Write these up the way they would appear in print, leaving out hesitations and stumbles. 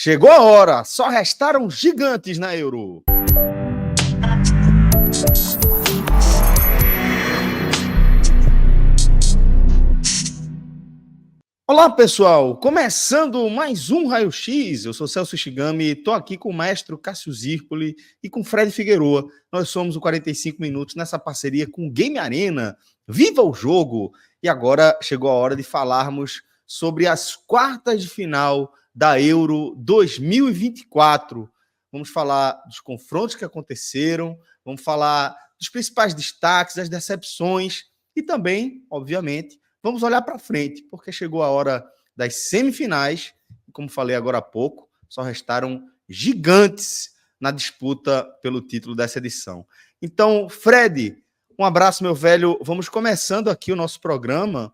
Chegou a hora, só restaram gigantes na Euro. Olá, pessoal! Começando mais um Raio X. Eu sou Celso Shigami, estou aqui com o mestre Cássio Zirpoli e com Fred Figueroa. Nós somos o 45 Minutos nessa parceria com o Game Arena. Viva o jogo! E agora chegou a hora de falarmos sobre as quartas de final da Euro 2024. Vamos falar dos confrontos que aconteceram, vamos falar dos principais destaques, das decepções e também, obviamente, vamos olhar para frente, porque chegou a hora das semifinais, e como falei agora há pouco, só restaram gigantes na disputa pelo título dessa edição. Então, Fred, um abraço, meu velho. Vamos começando aqui o nosso programa,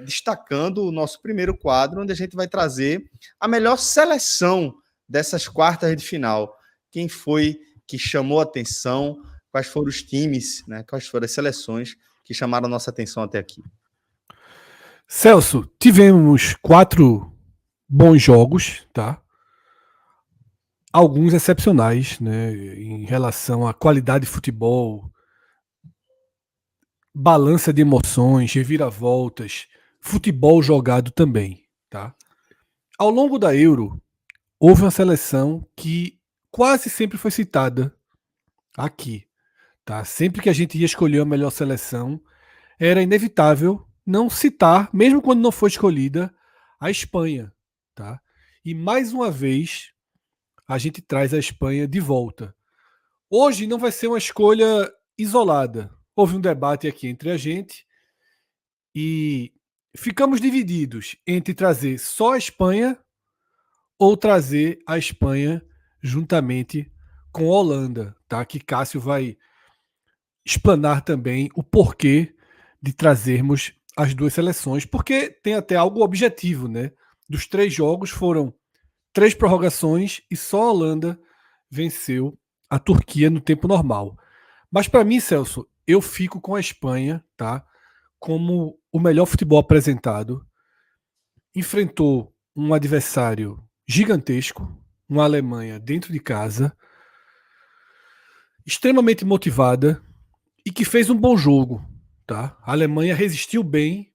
destacando o nosso primeiro quadro, onde a gente vai trazer a melhor seleção dessas quartas de final. Quem foi que chamou a atenção, quais foram os times, né, quais foram as seleções que chamaram a nossa atenção até aqui. Celso, tivemos 4 bons jogos, tá? Alguns excepcionais, né, em relação à qualidade de futebol, balança de emoções, reviravoltas, futebol jogado também, tá? Ao longo da Euro, houve uma seleção que quase sempre foi citada aqui, tá? Sempre que a gente ia escolher a melhor seleção, era inevitável não citar, mesmo quando não foi escolhida, a Espanha, tá? E mais uma vez a gente traz a Espanha de volta. Hoje não vai ser uma escolha isolada. Houve um debate aqui entre a gente e ficamos divididos entre trazer só a Espanha ou trazer a Espanha juntamente com a Holanda, tá? Que Cássio vai explanar também o porquê de trazermos as duas seleções, porque tem até algo objetivo, né? Dos 3 jogos foram 3 prorrogações e só a Holanda venceu a Turquia no tempo normal. Mas para mim, Celso, eu fico com a Espanha, tá? Como o melhor futebol apresentado. Enfrentou um adversário gigantesco, uma Alemanha dentro de casa, extremamente motivada e que fez um bom jogo, tá? A Alemanha resistiu bem,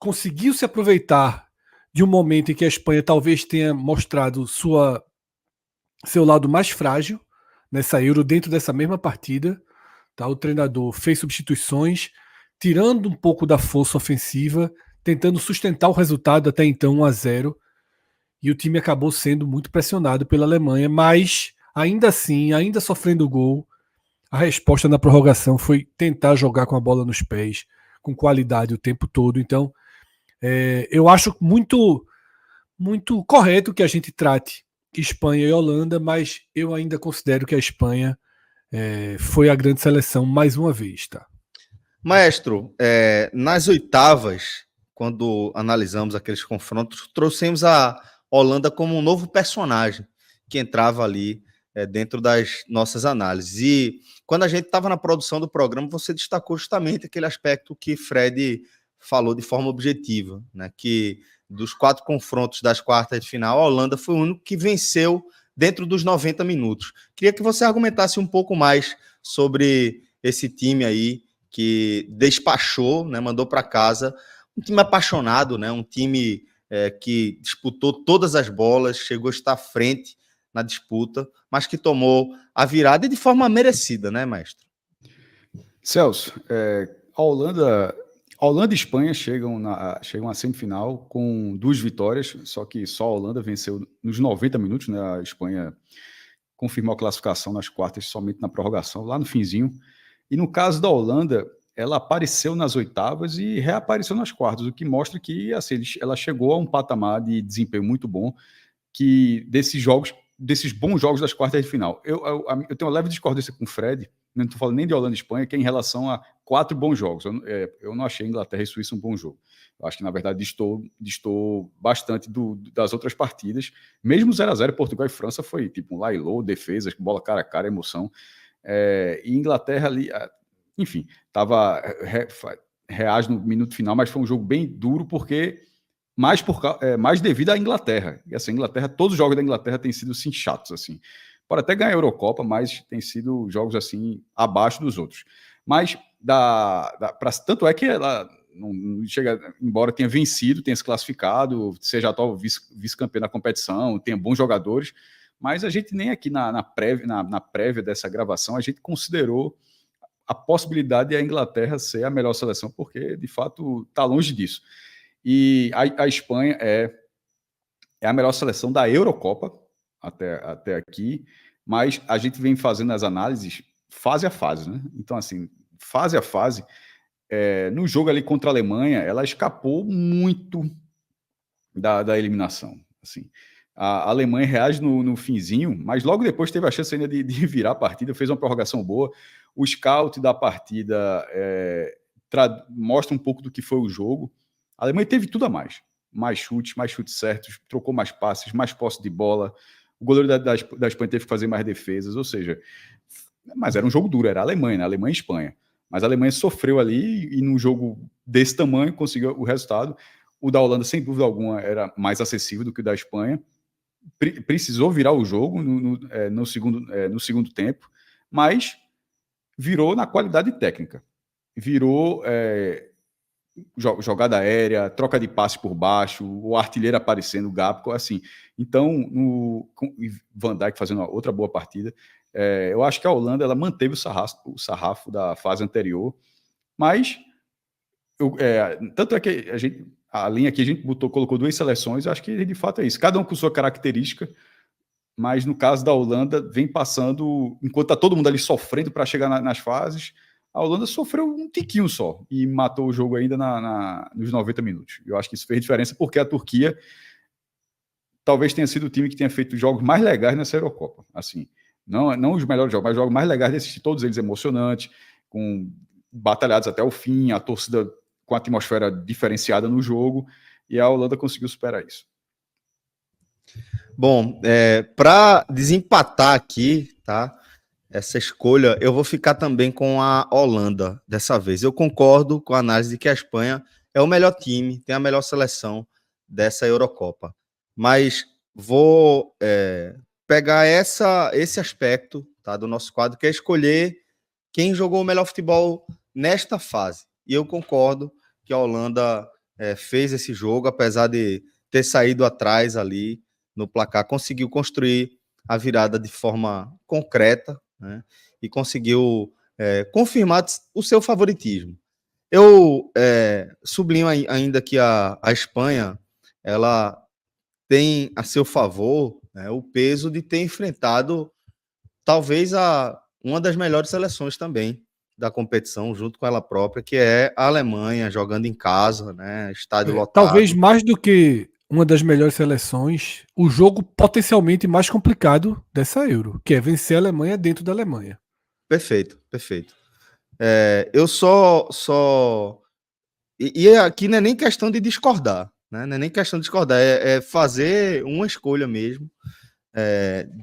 conseguiu se aproveitar de um momento em que a Espanha talvez tenha mostrado seu lado mais frágil nessa Euro dentro dessa mesma partida, tá? O treinador fez substituições, tirando um pouco da força ofensiva, tentando sustentar o resultado até então 1-0, e o time acabou sendo muito pressionado pela Alemanha, mas ainda assim, ainda sofrendo gol, a resposta na prorrogação foi tentar jogar com a bola nos pés, com qualidade o tempo todo. Então, eu acho muito, muito correto que a gente trate Espanha e Holanda, mas eu ainda considero que a Espanha foi a grande seleção mais uma vez, tá? Maestro, nas oitavas, quando analisamos aqueles confrontos, trouxemos a Holanda como um novo personagem que entrava ali dentro das nossas análises. E quando a gente estava na produção do programa, você destacou justamente aquele aspecto que Fred falou de forma objetiva, né? Que dos 4 confrontos das quartas de final, a Holanda foi o único que venceu dentro dos 90 minutos. Queria que você argumentasse um pouco mais sobre esse time aí que despachou, né, mandou para casa um time apaixonado, né, um time que disputou todas as bolas, chegou a estar à frente na disputa, mas que tomou a virada e de forma merecida, né, mestre? Celso, a Holanda e Espanha chegam à semifinal com 2 vitórias, só que só a Holanda venceu nos 90 minutos, né? A Espanha confirmou a classificação nas quartas somente na prorrogação, lá no finzinho. E no caso da Holanda, ela apareceu nas oitavas e reapareceu nas quartas, o que mostra que assim, ela chegou a um patamar de desempenho muito bom, que desses bons jogos das quartas de final. Eu tenho uma leve discordância com o Fred, não estou falando nem de Holanda e Espanha, que é em relação a 4 bons jogos. Eu não achei Inglaterra e Suíça um bom jogo. Eu acho que, na verdade, distou bastante das outras partidas. Mesmo 0-0, Portugal e França foi tipo um lailô, defesas, bola cara a cara, emoção. E Inglaterra ali, enfim, reage no minuto final, mas foi um jogo bem duro, porque mais devido à Inglaterra. E assim, todos os jogos da Inglaterra têm sido assim, chatos. Assim. Pode até ganhar a Eurocopa, mas tem sido jogos assim abaixo dos outros. Mas tanto é que ela não chega, embora tenha vencido, tenha se classificado, seja atual vice-campeão da competição, tenha bons jogadores, mas a gente nem aqui na prévia dessa gravação, a gente considerou a possibilidade de a Inglaterra ser a melhor seleção, porque de fato está longe disso. E a Espanha é a melhor seleção da Eurocopa até aqui, mas a gente vem fazendo as análises fase a fase, né? Então, assim, fase a fase, no jogo ali contra a Alemanha, ela escapou muito da eliminação. Assim, a Alemanha reage no finzinho, mas logo depois teve a chance ainda de virar a partida, fez uma prorrogação boa. O scout da partida mostra um pouco do que foi o jogo. A Alemanha teve tudo a mais. Mais chutes certos, trocou mais passes, mais posse de bola. O goleiro da Espanha teve que fazer mais defesas, ou seja, mas era um jogo duro, era a Alemanha, né? Alemanha e Espanha. Mas a Alemanha sofreu ali e num jogo desse tamanho conseguiu o resultado. O da Holanda, sem dúvida alguma, era mais acessível do que o da Espanha. Precisou virar o jogo no segundo tempo, mas virou na qualidade técnica. Virou jogada aérea, troca de passe por baixo, o artilheiro aparecendo, o Gakpo, assim. Então, Van Dijk fazendo uma outra boa partida. Eu acho que a Holanda ela manteve o sarrafo da fase anterior, mas tanto é que a linha aqui a gente colocou 2 seleções, acho que de fato é isso, cada um com sua característica, mas no caso da Holanda vem passando, enquanto está todo mundo ali sofrendo para chegar nas fases, a Holanda sofreu um tiquinho só e matou o jogo ainda nos 90 minutos. Eu acho que isso fez diferença porque a Turquia talvez tenha sido o time que tenha feito jogos mais legais nessa Eurocopa, assim. Não os melhores jogos, mas jogos mais legais de assistir, todos eles emocionantes, batalhados até o fim, a torcida com a atmosfera diferenciada no jogo, e a Holanda conseguiu superar isso. Bom, para desempatar aqui, tá? Essa escolha, eu vou ficar também com a Holanda dessa vez. Eu concordo com a análise de que a Espanha é o melhor time, tem a melhor seleção dessa Eurocopa. Mas vou pegar esse aspecto, tá, do nosso quadro, que é escolher quem jogou o melhor futebol nesta fase. E eu concordo que a Holanda fez esse jogo, apesar de ter saído atrás ali no placar, conseguiu construir a virada de forma concreta, né, e conseguiu confirmar o seu favoritismo. Eu sublinho ainda que a Espanha ela tem a seu favor, né, o peso de ter enfrentado talvez uma das melhores seleções também da competição, junto com ela própria, que é a Alemanha, jogando em casa, né, estádio lotado. Talvez mais do que uma das melhores seleções, o jogo potencialmente mais complicado dessa Euro, que é vencer a Alemanha dentro da Alemanha. Perfeito. Eu só... E aqui não é nem questão de discordar, né? Não é nem questão de discordar, é fazer uma escolha mesmo,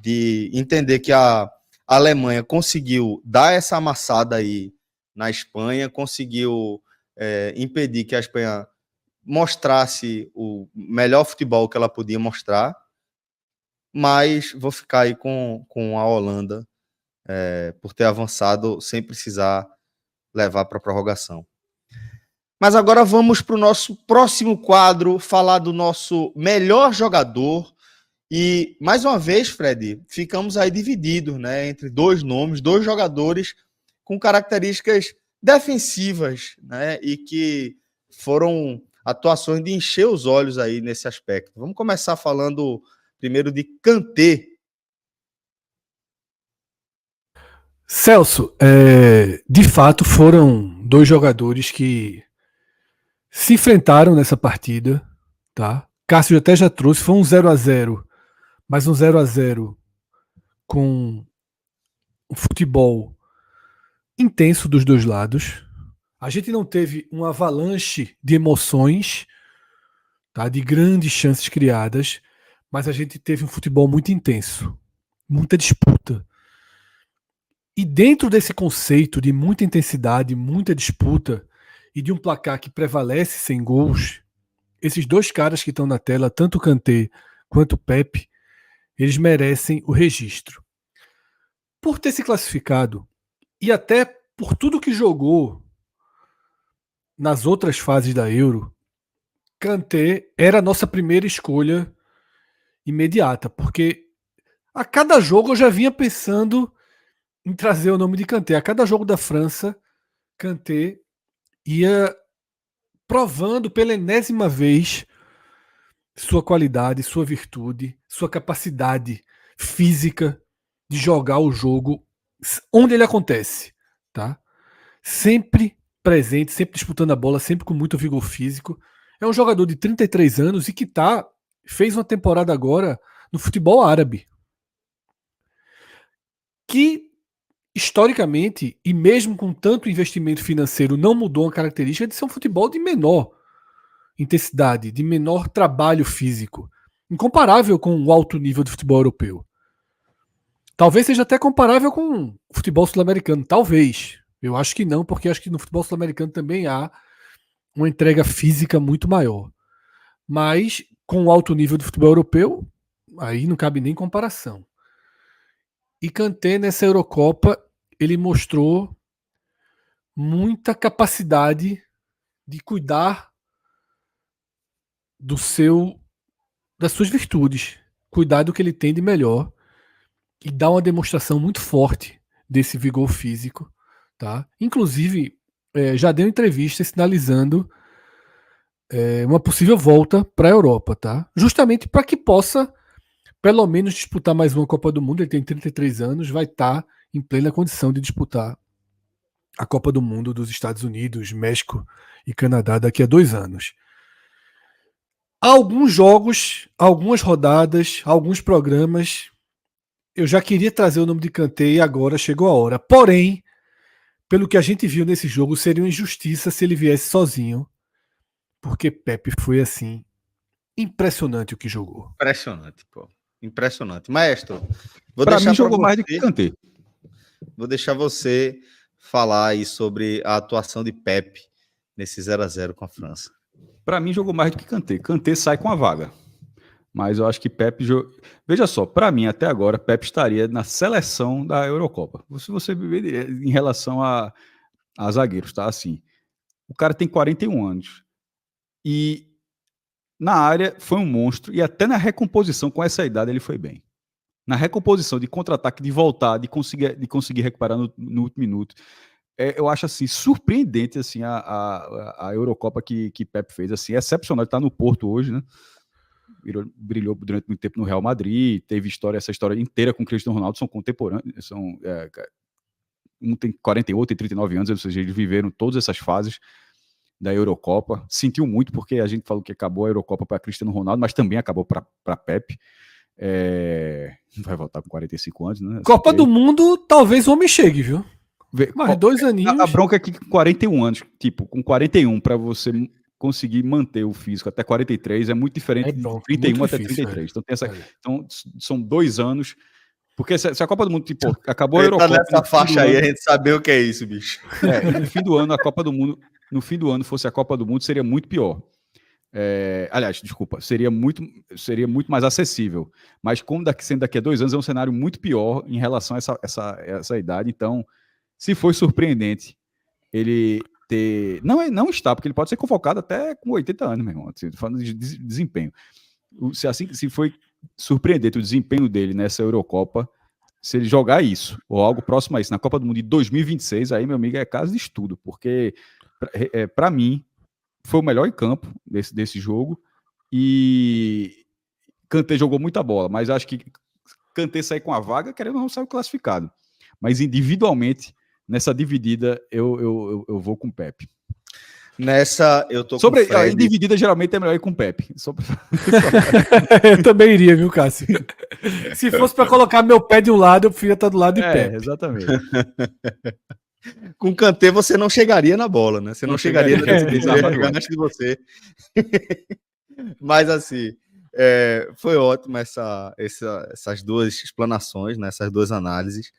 de entender que a Alemanha conseguiu dar essa amassada aí na Espanha, conseguiu impedir que a Espanha mostrasse o melhor futebol que ela podia mostrar, mas vou ficar aí com a Holanda por ter avançado sem precisar levar para a prorrogação. Mas agora vamos para o nosso próximo quadro, falar do nosso melhor jogador. E, mais uma vez, Fred, ficamos aí divididos, né, entre 2 nomes, 2 jogadores com características defensivas, né, e que foram atuações de encher os olhos aí nesse aspecto. Vamos começar falando primeiro de Kanté. Celso, de fato foram 2 jogadores que se enfrentaram nessa partida, tá? Cássio até já trouxe, foi um 0-0, mas um 0-0 com um futebol intenso dos 2 lados. A gente não teve uma avalanche de emoções, tá? De grandes chances criadas, mas a gente teve um futebol muito intenso, muita disputa. E dentro desse conceito de muita intensidade, muita disputa e de um placar que prevalece sem gols, esses dois caras que estão na tela, tanto o Kanté quanto o Pepe, eles merecem o registro. Por ter se classificado e até por tudo que jogou nas outras fases da Euro, Kanté era a nossa primeira escolha imediata, porque a cada jogo eu já vinha pensando em trazer o nome de Kanté. A cada jogo da França, Kanté ia provando pela enésima vez sua qualidade, sua virtude, sua capacidade física de jogar o jogo onde ele acontece, tá? Sempre presente, sempre disputando a bola, sempre com muito vigor físico. É um jogador de 33 anos e que fez uma temporada agora no futebol árabe, que historicamente, e mesmo com tanto investimento financeiro, não mudou a característica de ser um futebol de menor intensidade, de menor trabalho físico, incomparável com o alto nível do futebol europeu. Talvez seja até comparável com o futebol sul-americano, talvez. Eu acho que não, porque acho que no futebol sul-americano também há uma entrega física muito maior. Mas com o alto nível do futebol europeu, aí não cabe nem comparação. E Kanté nessa Eurocopa, ele mostrou muita capacidade de cuidar das suas virtudes, cuidar do que ele tem de melhor e dar uma demonstração muito forte desse vigor físico, tá? Inclusive, já deu entrevista sinalizando uma possível volta para a Europa, tá? Justamente para que possa, pelo menos, disputar mais uma Copa do Mundo. Ele tem 33 anos, vai estar em plena condição de disputar a Copa do Mundo dos Estados Unidos, México e Canadá daqui a 2 anos. Alguns jogos, algumas rodadas, alguns programas, eu já queria trazer o nome de Kanté e agora chegou a hora. Porém, pelo que a gente viu nesse jogo, seria uma injustiça se ele viesse sozinho, porque Pepe foi assim, impressionante o que jogou. Impressionante, pô. Impressionante. Maestro, Para mim jogou mais do que Kanté. Vou deixar você falar aí sobre a atuação de Pepe nesse 0-0 com a França. Para mim jogou mais do que Kanté. Kanté sai com a vaga. Mas eu acho que Pepe... Veja só, para mim, até agora, Pepe estaria na seleção da Eurocopa. Se você ver em relação a zagueiros, tá? Assim, o cara tem 41 anos. E na área foi um monstro. E até na recomposição, com essa idade, ele foi bem. Na recomposição de contra-ataque, de voltar, de conseguir recuperar no último minuto. Eu acho assim, surpreendente assim, a Eurocopa que Pepe fez. Assim, é excepcional. Ele tá no Porto hoje, né? Brilhou durante muito tempo no Real Madrid, teve essa história inteira com o Cristiano Ronaldo, são contemporâneos, um tem 48 e 39 anos, ou seja, eles viveram todas essas fases da Eurocopa, sentiu muito porque a gente falou que acabou a Eurocopa para Cristiano Ronaldo, mas também acabou para Pepe, vai voltar com 45 anos, né? Copa do Mundo, talvez o homem chegue, viu? Mas 2 aninhos... A bronca é que com 41 anos, tipo, com 41 para você conseguir manter o físico até 43 é muito diferente de 31 até 33. Então, então, são 2 anos. Porque se a Copa do Mundo, tipo, acabou a Eurocopa... Tá nessa faixa aí, a gente saber o que é isso, bicho. No fim do ano, a Copa do Mundo... No fim do ano, fosse a Copa do Mundo, seria muito pior. Aliás, desculpa, seria muito mais acessível. Mas como sendo daqui a 2 anos, é um cenário muito pior em relação a essa idade. Então, se foi surpreendente ele... Não está, porque ele pode ser convocado até com 80 anos, meu irmão, falando de desempenho. Se foi surpreendente o desempenho dele nessa Eurocopa, se ele jogar isso, ou algo próximo a isso, na Copa do Mundo de 2026, aí, meu amigo, é caso de estudo, porque, para mim, foi o melhor em campo desse jogo, e Kanté jogou muita bola, mas acho que Kanté sair com a vaga, querendo ou não, saiu classificado. Mas individualmente, nessa dividida, eu vou com o Pepe. Nessa, eu tô com o Fred. A dividida geralmente é melhor ir com o Pepe. Eu também iria, viu, Cássio? Se fosse para colocar meu pé de um lado, eu preferia estar do lado de Pepe. Exatamente. Com o Kanté você não chegaria na bola, né? Você não chegaria na decisão, ia chegar antes de você. Mas assim, foi ótimo essas duas explanações, né? Essas duas análises.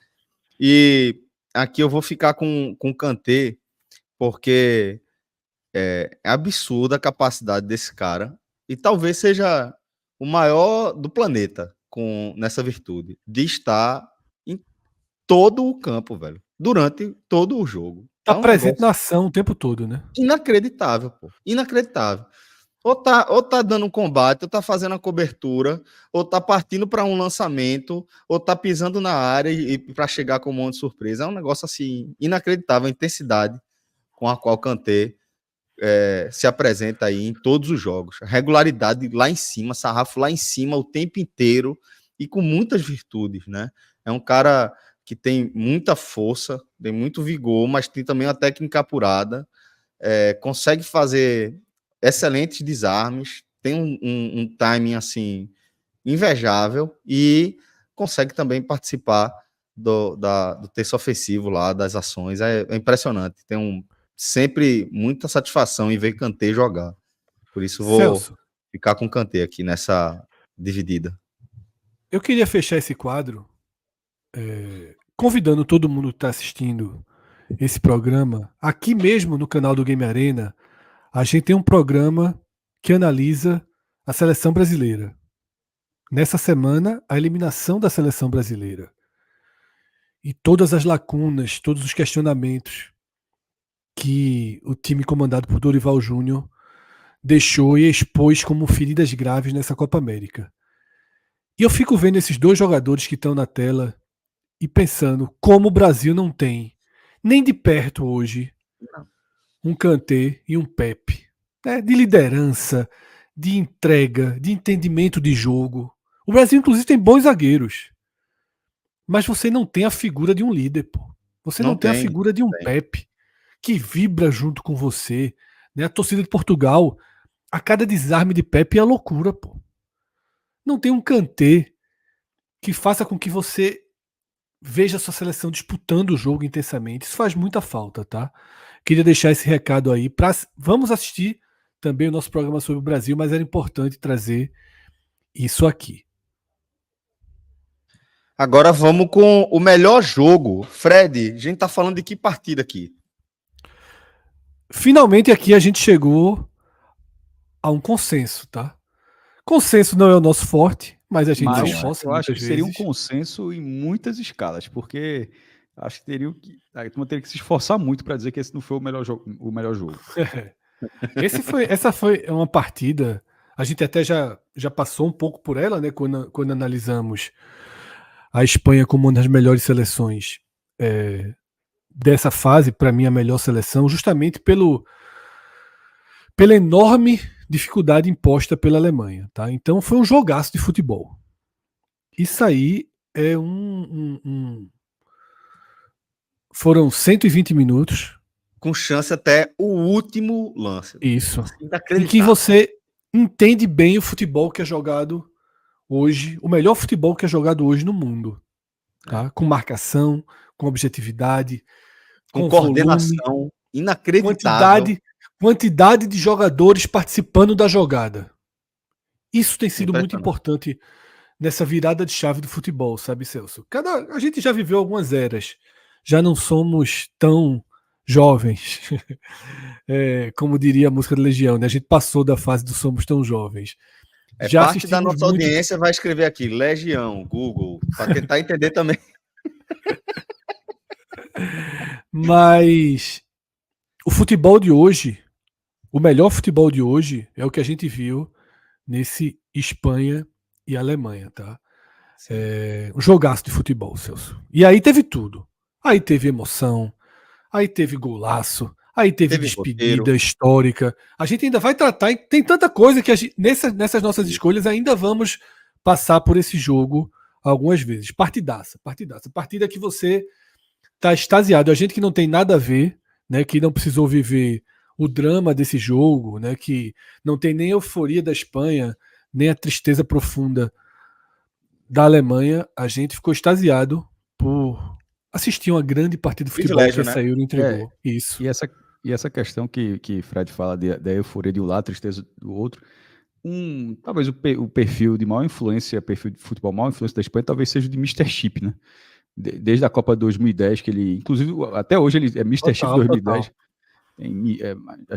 E aqui eu vou ficar com o Kanté, porque É absurda a capacidade desse cara e talvez seja o maior do planeta nessa virtude de estar em todo o campo, velho, durante todo o jogo. Tá É um presente negócio na ação o tempo todo, né? inacreditável, pô. Inacreditável. Ou tá dando um combate, ou tá fazendo a cobertura, ou tá partindo para um lançamento, ou tá pisando na área e para chegar com um monte de surpresa. É um negócio assim inacreditável a intensidade com a qual Kanté se apresenta aí em todos os jogos. Regularidade lá em cima, sarrafo lá em cima o tempo inteiro e com muitas virtudes, né? É um cara que tem muita força, tem muito vigor, mas tem também uma técnica apurada, consegue fazer excelentes desarmes, tem um timing assim invejável e consegue também participar do terço ofensivo lá, das ações. É impressionante. Tem sempre muita satisfação em ver Kanté jogar. Por isso vou Celso, ficar com Kanté aqui nessa dividida. eu queria fechar esse quadro convidando todo mundo que está assistindo esse programa. Aqui mesmo no canal do Game Arena, a gente tem um programa que analisa a seleção brasileira. Nessa semana, a eliminação da seleção brasileira. E todas as lacunas, todos os questionamentos que o time comandado por Dorival Júnior deixou e expôs como feridas graves nessa Copa América. E eu fico vendo esses dois jogadores que estão na tela e pensando como o Brasil não tem, nem de perto hoje, um Kanté e um Pepe. Né? De liderança, de entrega, de entendimento de jogo. O Brasil, inclusive, tem bons zagueiros. Mas você não tem a figura de um líder, pô. Você não tem a figura de um Pepe que vibra junto com você. Né? A torcida de Portugal, a cada desarme de Pepe é loucura, pô. Não tem um Kanté que faça com que você veja a sua seleção disputando o jogo intensamente. Isso faz muita falta, tá? Queria deixar esse recado aí. Vamos assistir também o nosso programa sobre o Brasil, mas era importante trazer isso aqui. Agora vamos com o melhor jogo. Fred, a gente tá falando de que partida aqui? Finalmente aqui a gente chegou a um consenso, tá? Consenso não é o nosso forte, mas a gente se esforça. Eu acho que seria um consenso em muitas escalas, porque acho que a turma teria que se esforçar muito para dizer que esse não foi o melhor jogo. Essa foi uma partida. A gente até já passou um pouco por ela, né? Quando analisamos a Espanha como uma das melhores seleções dessa fase, para mim a melhor seleção, justamente pela enorme dificuldade imposta pela Alemanha, tá? Então foi um jogaço de futebol. Isso aí é foram 120 minutos. Com chance até o último lance. Isso. Em que você entende bem o futebol que é jogado hoje, o melhor futebol que é jogado hoje no mundo. Tá? Com marcação, com objetividade, com coordenação volume, inacreditável. Quantidade de jogadores participando da jogada. Isso tem sido muito importante nessa virada de chave do futebol, sabe, Celso? A gente já viveu algumas eras. Já não somos tão jovens, como diria a música da Legião, né? A gente passou da fase do somos tão jovens. Já parte da nossa audiência vai escrever aqui, Legião, Google, para tentar entender também. Mas o futebol de hoje, o melhor futebol de hoje é o que a gente viu nesse Espanha e Alemanha, tá? Um jogaço de futebol, Celso. E aí teve tudo. Aí teve emoção, aí teve golaço, aí teve despedida roteiro histórica. A gente ainda vai tratar, tem tanta coisa que nessas nossas escolhas ainda vamos passar por esse jogo algumas vezes. Partidaça. Partida que você tá extasiado. A gente que não tem nada a ver, né, que não precisou viver o drama desse jogo, né, que não tem nem a euforia da Espanha, nem a tristeza profunda da Alemanha, a gente ficou extasiado por assistir uma grande partida de futebol que essa Euro entregou. Isso. E essa questão que Fred fala da euforia de um lado, tristeza do outro, talvez o perfil de maior influência, perfil de futebol maior influência da Espanha, talvez seja o de Mr. Chip, né? Desde a Copa 2010, que ele, inclusive, até hoje ele é Mr. Chip 2010. tem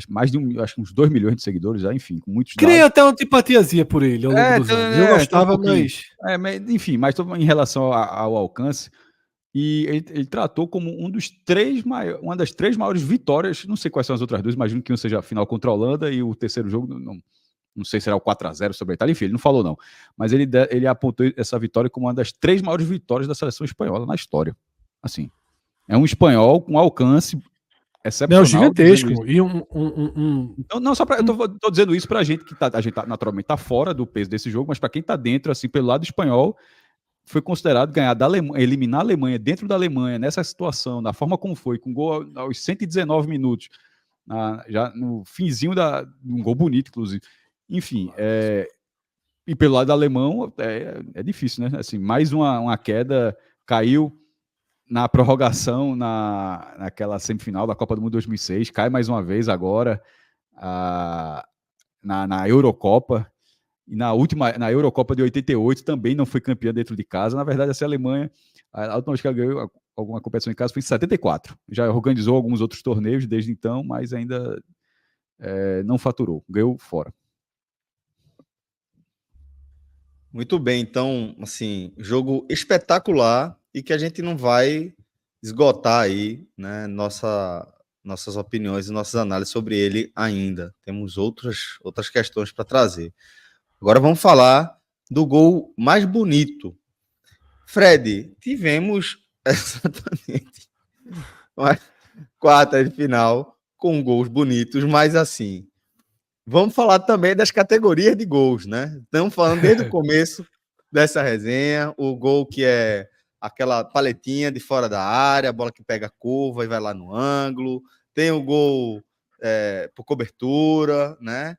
mais de acho que uns 2 milhões de seguidores, enfim, com muitos Criei dados. até uma antipatiazinha por ele ao longo dos anos. Eu gostava, enfim, mas em relação ao alcance, e ele tratou como uma das 3 maiores vitórias, não sei quais são as outras duas, imagino que um seja a final contra a Holanda e o terceiro jogo, não sei se será o 4-0 sobre a Itália, enfim, ele não falou não, mas ele apontou essa vitória como uma das 3 maiores vitórias da seleção espanhola na história. Assim, é um espanhol com alcance excepcional. Gigantesco. E Então, não, só para eu tô dizendo isso pra gente que a gente naturalmente tá fora do peso desse jogo, mas para quem tá dentro, assim, pelo lado espanhol, foi considerado ganhar da Alemanha, eliminar a Alemanha dentro da Alemanha, nessa situação, da forma como foi, com gol aos 119 minutos, já no finzinho um gol bonito, inclusive. Enfim, e pelo lado alemão, é difícil, né? Assim, mais uma queda, caiu na prorrogação, naquela semifinal da Copa do Mundo 2006, cai mais uma vez agora na Eurocopa, e na Eurocopa de 88 também não foi campeã dentro de casa. Na verdade, essa Alemanha, a última vez que ela ganhou alguma competição em casa foi em 74. Já organizou alguns outros torneios desde então, mas ainda não faturou, ganhou fora. Muito bem, então, assim, jogo espetacular e que a gente não vai esgotar aí, né, nossas opiniões e nossas análises sobre ele ainda. Temos outras questões para trazer. Agora vamos falar do gol mais bonito. Fred, tivemos exatamente uma quarta de final com gols bonitos, mas assim, vamos falar também das categorias de gols, né? Estamos falando desde o começo dessa resenha, o gol que é aquela paletinha de fora da área, a bola que pega a curva e vai lá no ângulo, tem o gol por cobertura, né?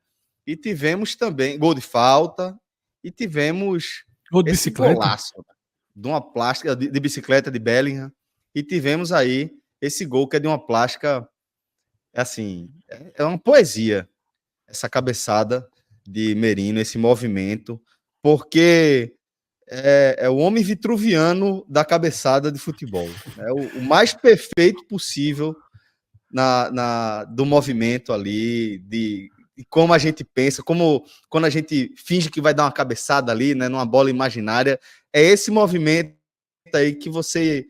E tivemos também gol de falta e tivemos gol de bicicleta, golaço de uma plástica de bicicleta de Bellingham, e tivemos aí esse gol que é de uma plástica, assim, é uma poesia, essa cabeçada de Merino, esse movimento, porque é o homem vitruviano da cabeçada de futebol. É o mais perfeito possível do movimento ali, de como a gente pensa, como quando a gente finge que vai dar uma cabeçada ali, né, numa bola imaginária, é esse movimento aí que você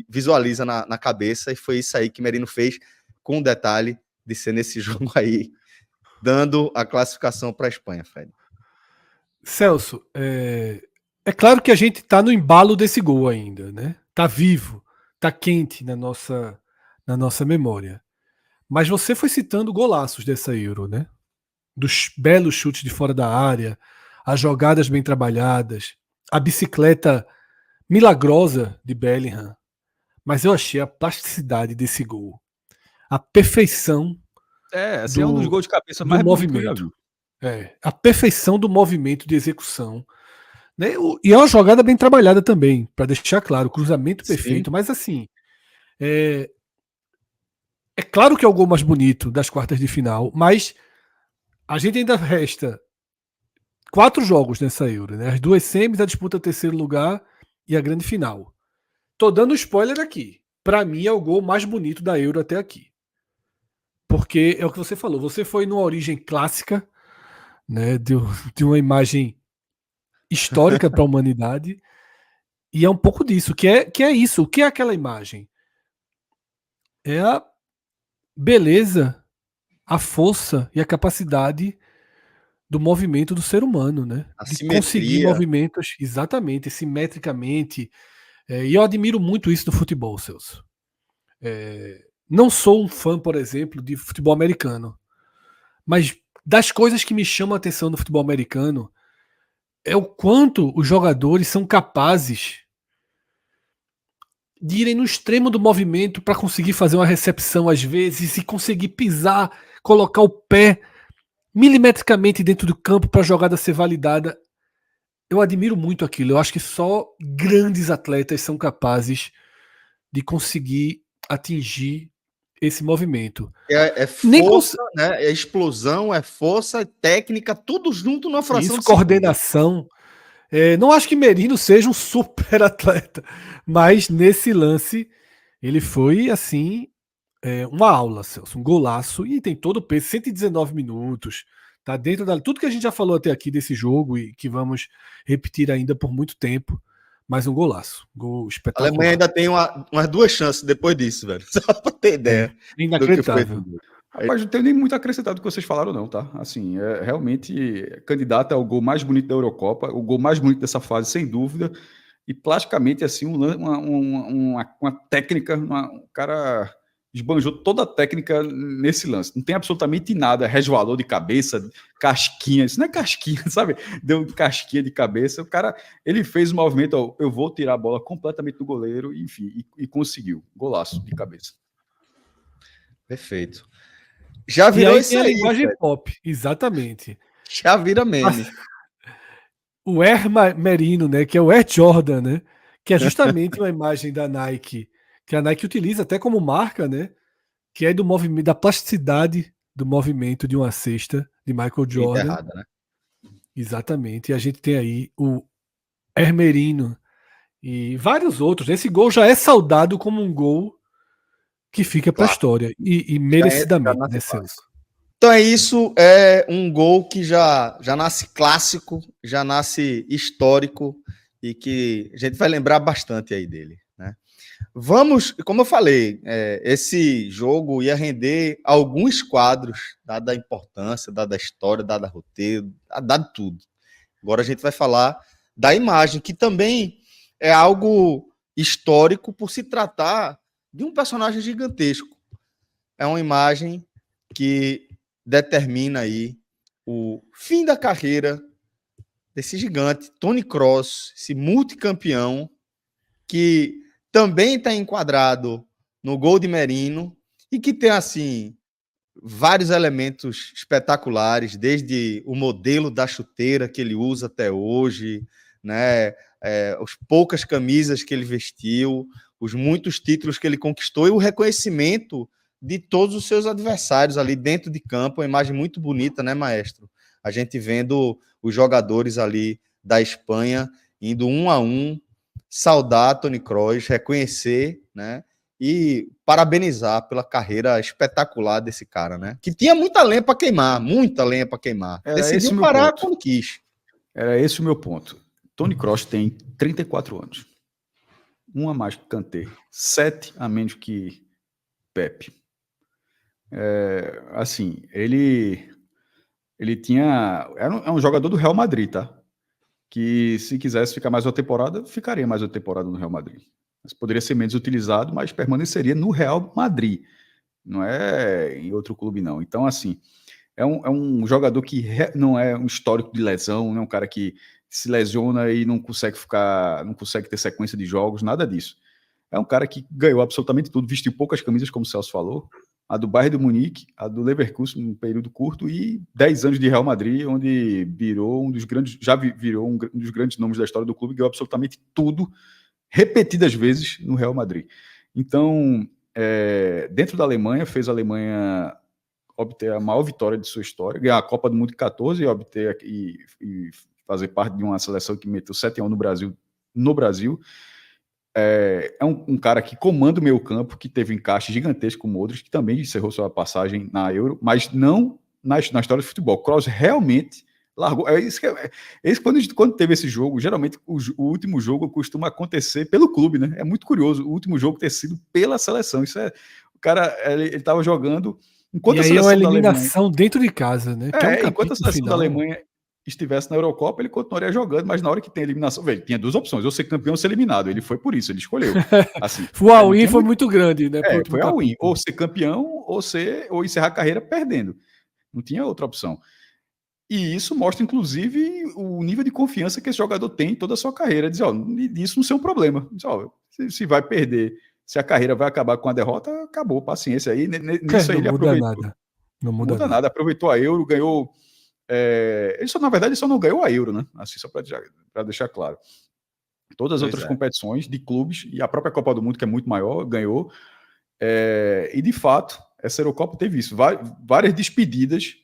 visualiza na cabeça, e foi isso aí que Merino fez, com o detalhe de ser nesse jogo aí, dando a classificação para a Espanha, Fred. Celso, é claro que a gente está no embalo desse gol ainda, né? Tá vivo, tá quente na nossa memória. Mas você foi citando golaços dessa Euro, né? Dos belos chutes de fora da área, as jogadas bem trabalhadas, a bicicleta milagrosa de Bellingham. Mas eu achei a plasticidade desse gol, a perfeição assim, é um dos gols de cabeça mais movimento. A perfeição do movimento de execução. Né? E é uma jogada bem trabalhada também, para deixar claro, cruzamento perfeito, sim. Mas assim, é claro que é o gol mais bonito das quartas de final, mas a gente ainda resta 4 jogos nessa Euro, né? As 2 semis, a disputa do terceiro lugar e a grande final. Tô dando spoiler aqui. Para mim é o gol mais bonito da Euro até aqui. Porque é o que você falou, você foi numa origem clássica, né, de uma imagem histórica para a humanidade, e é um pouco disso, que é isso. O que é aquela imagem? É a beleza, a força e a capacidade do movimento do ser humano, né? De conseguir movimentos exatamente, simetricamente. E eu admiro muito isso no futebol, Celso. Não sou um fã, por exemplo, de futebol americano, mas das coisas que me chamam a atenção no futebol americano é o quanto os jogadores são capazes de irem no extremo do movimento para conseguir fazer uma recepção às vezes e conseguir pisar, colocar o pé milimetricamente dentro do campo para a jogada ser validada. Eu admiro muito aquilo. Eu acho que só grandes atletas são capazes de conseguir atingir esse movimento. É força, né? É explosão, é força, é técnica, tudo junto numa fração de coordenação. Não acho que Merino seja um super atleta, mas nesse lance ele foi assim uma aula, Celso, um golaço, e tem todo o peso, 119 minutos, tá dentro da tudo que a gente já falou até aqui desse jogo e que vamos repetir ainda por muito tempo, mas um golaço, gol A espetacular. Alemanha ainda tem umas 2 chances depois disso, velho. Só pra ter ideia. Inacreditável. Rapaz, não tenho nem muito acrescentado do que vocês falaram, não, tá? Assim, realmente candidato ao gol mais bonito da Eurocopa, o gol mais bonito dessa fase, sem dúvida, e plasticamente, assim, uma técnica, o cara esbanjou toda a técnica nesse lance. Não tem absolutamente nada, resvalou de cabeça, casquinha, isso não é casquinha, sabe? Deu casquinha de cabeça. O cara, ele fez o movimento, ó, eu vou tirar a bola completamente do goleiro, enfim, e conseguiu. Golaço de cabeça. Perfeito. Já virou isso aí. A aí, linguagem velho. pop, exatamente. Já vira meme. O Air Merino, né, que é o Air Jordan, né, que é justamente uma imagem da Nike, que a Nike utiliza até como marca, né, que é do movimento, da plasticidade do movimento de uma cesta de Michael Jordan. Errada, né? Exatamente. E a gente tem aí o Air Merino e vários outros. Esse gol já é saudado como um gol que fica para a história e merecidamente, né, Celso? Então é isso, é um gol que já nasce clássico, já nasce histórico e que a gente vai lembrar bastante aí dele, né? Vamos, como eu falei, esse jogo ia render alguns quadros, dada a importância, dada a história, dada a roteiro, dado tudo. Agora a gente vai falar da imagem, que também é algo histórico por se tratar de um personagem gigantesco. É uma imagem que determina aí o fim da carreira desse gigante, Toni Kroos, esse multicampeão, que também está enquadrado no gol de Merino e que tem, assim, vários elementos espetaculares, desde o modelo da chuteira que ele usa até hoje, né? As poucas camisas que ele vestiu, os muitos títulos que ele conquistou e o reconhecimento de todos os seus adversários ali dentro de campo. Uma imagem muito bonita, né, maestro? A gente vendo os jogadores ali da Espanha indo 1-1, saudar Toni Kroos, reconhecer, né? E parabenizar pela carreira espetacular desse cara, né? Que tinha muita lenha para queimar, muita lenha para queimar. Decidiu parar quando quis. Era esse o meu ponto. Toni Kroos tem 34 anos. 1 a mais que Kanté. 7 a menos que Pepe. Assim, ele tinha... É um jogador do Real Madrid, tá? Que se quisesse ficar mais uma temporada, ficaria mais uma temporada no Real Madrid. Mas poderia ser menos utilizado, mas permaneceria no Real Madrid. Não é em outro clube, não. Então, assim, é um jogador que não é um histórico de lesão, não é um cara que se lesiona e não consegue ter sequência de jogos, nada disso. É um cara que ganhou absolutamente tudo, vestiu poucas camisas, como o Celso falou, a do Bayern de Munique, a do Leverkusen num período curto e 10 anos de Real Madrid, onde virou um dos grandes nomes da história do clube, ganhou absolutamente tudo, repetidas vezes no Real Madrid. Então, dentro da Alemanha, fez a Alemanha obter a maior vitória de sua história, ganhar a Copa do Mundo em 14 e fazer parte de uma seleção que meteu 7-1 no Brasil. É um cara que comanda o meio campo, que teve um encaixe gigantesco com o Modric, que também encerrou sua passagem na Euro, mas não na história do futebol. Kroos realmente largou. Quando teve esse jogo, geralmente o último jogo costuma acontecer pelo clube, né? É muito curioso o último jogo ter sido pela seleção. O cara, ele estava jogando. Enquanto e aí é uma eliminação dentro de casa, né? Enquanto a seleção da Alemanha estivesse na Eurocopa, ele continuaria jogando, mas na hora que tem a eliminação, velho, tinha 2 opções, ou ser campeão ou ser eliminado. Ele foi por isso, ele escolheu. Assim, o all-in foi muito grande, né? Foi all-in, ou ser campeão, ou encerrar a carreira perdendo. Não tinha outra opção. E isso mostra, inclusive, o nível de confiança que esse jogador tem em toda a sua carreira. Diz, isso não ser um problema. Diz, se vai perder, se a carreira vai acabar com a derrota, acabou, paciência. Aí, nisso aí ele aproveitou. Não muda nada. Aproveitou a Euro, ganhou... na verdade, ele só não ganhou a Euro, né? Assim, só para deixar claro. Todas as outras competições de clubes e a própria Copa do Mundo, que é muito maior, ganhou. E, de fato, essa Eurocopa teve isso. Várias despedidas,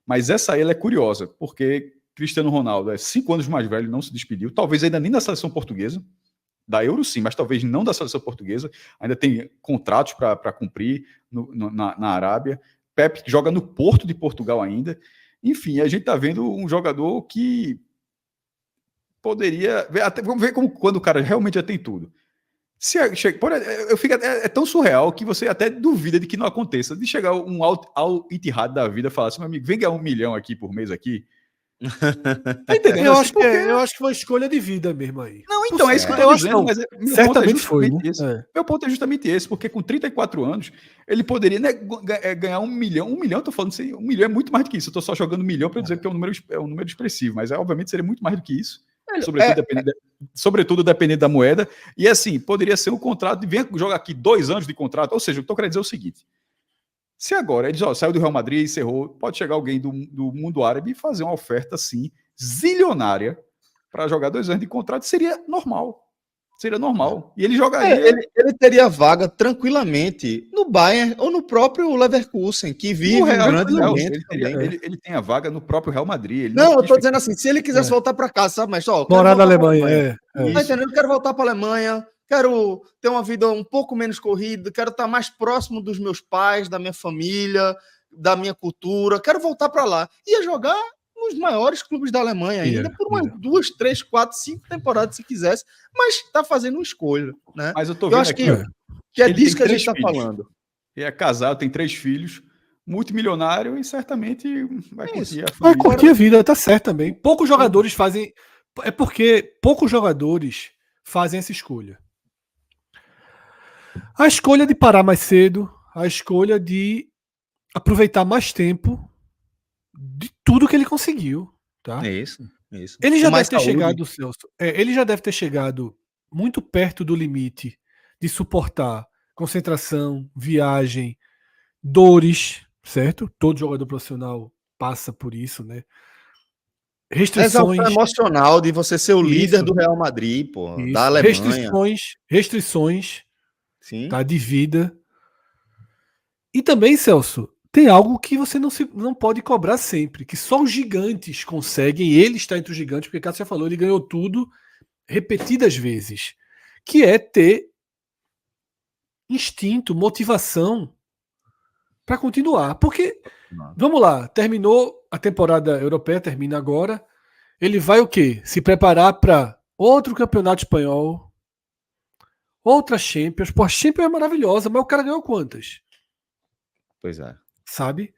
mas essa aí ela é curiosa, porque Cristiano Ronaldo é 5 anos mais velho, não se despediu. Talvez ainda nem na seleção portuguesa. da Euro sim, mas talvez não da seleção portuguesa, ainda tem contratos para cumprir na Arábia. Pepe joga no Porto de Portugal ainda. Enfim, a gente está vendo um jogador que poderia... Vamos ver como quando o cara realmente já tem tudo. É tão surreal que você até duvida de que não aconteça. De chegar um Al-Ittihad da vida e falar assim, meu amigo, vem ganhar 1 milhão aqui por mês aqui. Tá entendendo? Eu acho que foi uma escolha de vida mesmo aí. Não, então, é isso que eu tô dizendo, mas certamente foi, né? Meu ponto é justamente esse, porque com 34 anos, ele poderia, né, ganhar 1 milhão. 1 milhão, eu tô falando assim, 1 milhão é muito mais do que isso. Eu tô só jogando 1 milhão para dizer que é um número expressivo, mas obviamente seria muito mais do que isso. Sobretudo dependendo da moeda. E assim, poderia ser um contrato de vem jogar aqui 2 anos de contrato. Ou seja, eu tô querendo dizer o seguinte: se agora ele saiu do Real Madrid, encerrou, pode chegar alguém do mundo árabe e fazer uma oferta assim, zilionária, para jogar 2 anos de contrato, seria normal. Seria normal. E ele jogaria. Ele teria vaga tranquilamente no Bayern ou no próprio Leverkusen, que vive um grande momento. Ele tem a vaga no próprio Real Madrid. Não, eu tô dizendo assim, se ele quisesse voltar para casa, sabe, mas morar na Alemanha, Tá entendendo? Eu quero voltar para a Alemanha, quero ter uma vida um pouco menos corrida, quero estar mais próximo dos meus pais, da minha família, da minha cultura, quero voltar para lá. Ia jogar nos maiores clubes da Alemanha ainda, por umas 2, 3, 4, 5 temporadas, se quisesse, mas está fazendo uma escolha, né? Mas eu tô vendo acho que é disso que a gente está falando. Ele é casado, tem 3 filhos, multimilionário e certamente vai curtir a família. Vai curtir a vida, tá certo também. Poucos jogadores fazem... É porque poucos jogadores fazem essa escolha. A escolha de parar mais cedo, a escolha de aproveitar mais tempo de tudo que ele conseguiu, tá? É isso. Ele já deve ter chegado, Celso. Ele já deve ter chegado muito perto do limite de suportar concentração, viagem, dores, certo? Todo jogador profissional passa por isso, né? Restrições. É emocional de você ser o líder do Real Madrid, pô, da Alemanha. Restrições, sim, tá, de vida. E também, Celso, tem algo que você não pode cobrar sempre, que só os gigantes conseguem, ele está entre os gigantes, porque Cássio já falou, ele ganhou tudo repetidas vezes, que é ter instinto, motivação para continuar. Porque, vamos lá, terminou a temporada europeia, termina agora, ele vai o quê? Se preparar para outro campeonato espanhol, outra Champions. Pô, a Champions é maravilhosa, mas o cara ganhou quantas? Pois é. Sabe?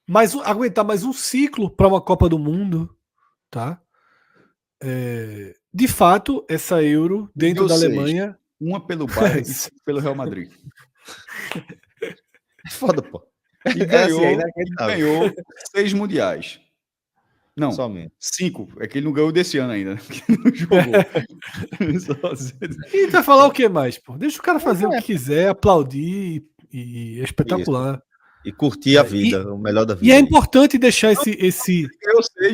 Mas aguentar mais um ciclo para uma Copa do Mundo, tá? De fato, essa Euro dentro da Alemanha... Uma pelo Bayern e pelo Real Madrid. Foda, pô. E ganhou 6 mundiais. Não, somente 5. É que ele não ganhou desse ano ainda. Não jogou. E vai falar o que mais, pô? Deixa o cara fazer o que quiser, aplaudir e é espetacular. Isso. E curtir a vida, o melhor da vida. E é importante deixar esse... Eu sei,